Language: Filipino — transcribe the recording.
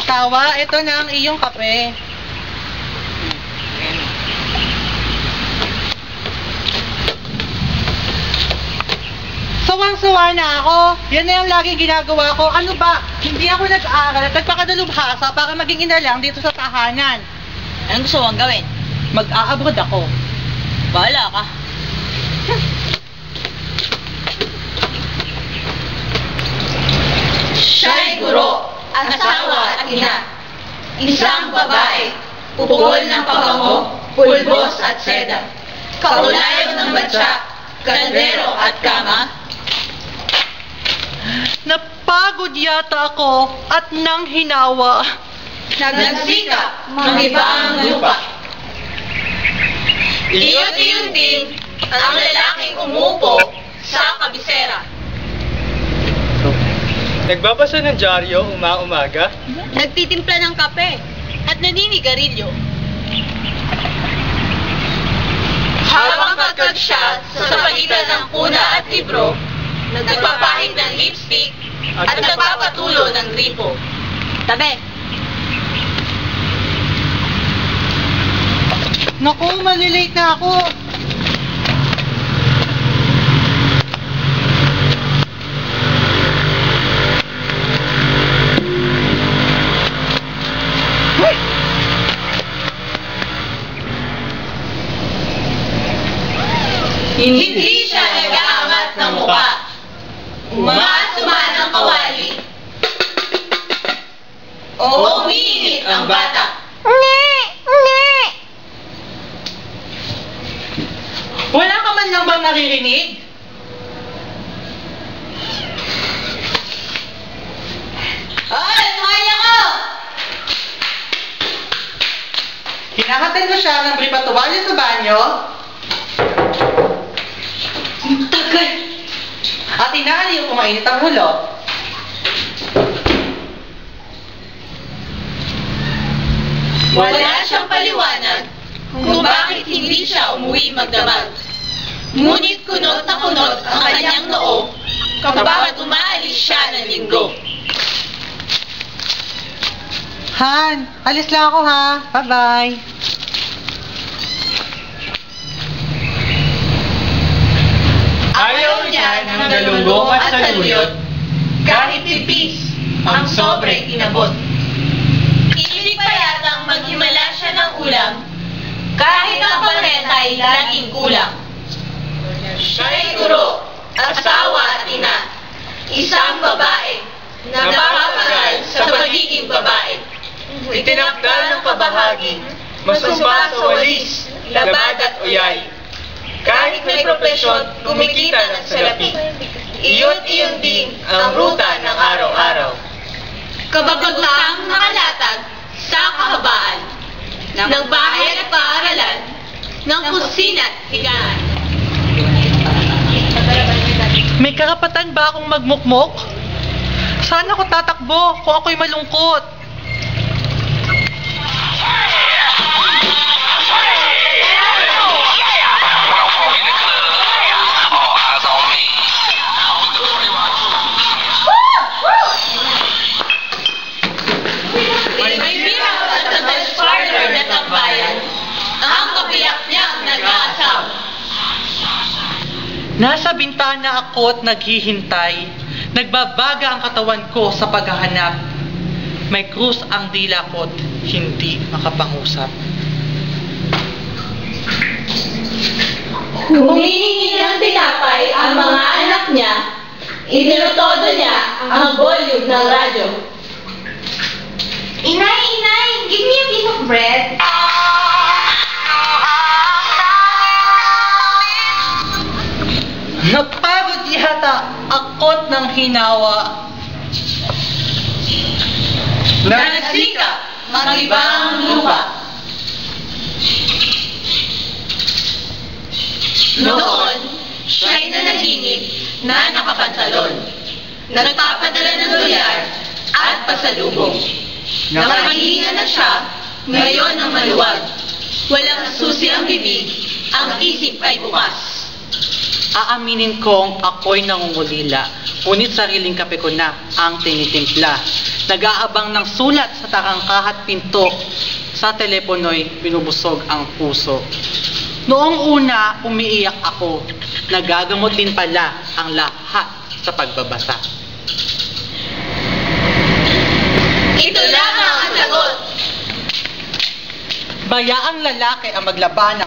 Tawa, ito na ang iyong kape. Sawang-sawa na ako. Yan na yung laging ginagawa ko. Ano ba? Hindi ako nag-aaral at nagpakadalubhasa para maging ina lang dito sa tahanan. Anong gusto mong gawin? Mag-a-abroad ako. Bahala ka. Siya'y guro, asawa at ina. Isang babae, pupukol ng pabango, pulbos at seda. Kaulayo ng batya, kaldero at kama. Napagod yata ako at nang hinawa. Nagsikap, mangiba ang lupa. Iyot-iyot din ang lalaking umupo sa kabisera. Nagbabasa ng dyaryo umaga. Nagtitimpla ng kape at naninigarilyo. Habang pagkag siya sa pagitan ng puna at libro, nagpapahid ng lipstick at nagpapatulo ng gripo. Tabi! Naku, malilate na ako. Hindi siya nag-aangat ng mukha. Umaasuma ng kawali. O umiinit ang bata. Wala ka man lang bang naririnig? Ay, sumaya ko! Hinahatid mo siya ng bripatuwalya sa banyo. Ang tagal! At inaali yung kumainit ang hulo. Wala siyang paliwanag kung bakit hindi siya umuwi magdamag. Ngunit kunot na kunot ang kanyang noo kapag umaalis siya ng linggo. Han, alis lang ako ha. Bye-bye. Ayaw niya ng galunggong at saluyot. Kahit tipis ang sobrang inabot. Ibig pa yatang maghimala siya ng ulam kahit ang pangrenta ay laging kulang. Siya'y guro, asawa at ina, isang babae na napapagal sa pagiging babae. Itinakda ng kabahagi, masumpa sa walis, labad at uyay. Kahit may propesyon, kumikita ng salapi. Iyon-iyon din ang ruta ng araw-araw. Kabagutang nakalatag sa kahabaan ng bahay at paaralan, ng kusina at higaan. May karapatan ba akong magmukmok? Saan ako tatakbo kung ako'y malungkot? May miraw at sa best parlor na tambayan, ang kabiyak niyang nag-aasaw. Nasa bintana ako at naghihintay. Nagbabaga ang katawan ko sa paghahanap. May krus ang dila ko't hindi makapangusap. Humihingi ng tinapay ang mga anak niya, inilutodo niya ang volume ng radyo. Inay, inay, give me a piece of bread. Napagod yata ako't ng hinawa. Nagsikap, mag-iba ang lupa. Noon, siya'y nanahimik na nakapantalon. Nagpapadala ng dolyar at pasalubong. Nakahinga na siya, ngayon ang maluwag. Walang susi ang bibig, ang isip ay bukas. Aaminin kong ako'y nangungulila, ngunit sariling kape ko na ang tinitimpla. Nag-aabang ng sulat sa tarangkahat pinto, sa telepono'y binubusog ang puso. Noong una, umiiyak ako, nagagamot din pala ang lahat sa pagbabasa. Ito lamang ang sagot. Bayaang lalaki ang maglaban ng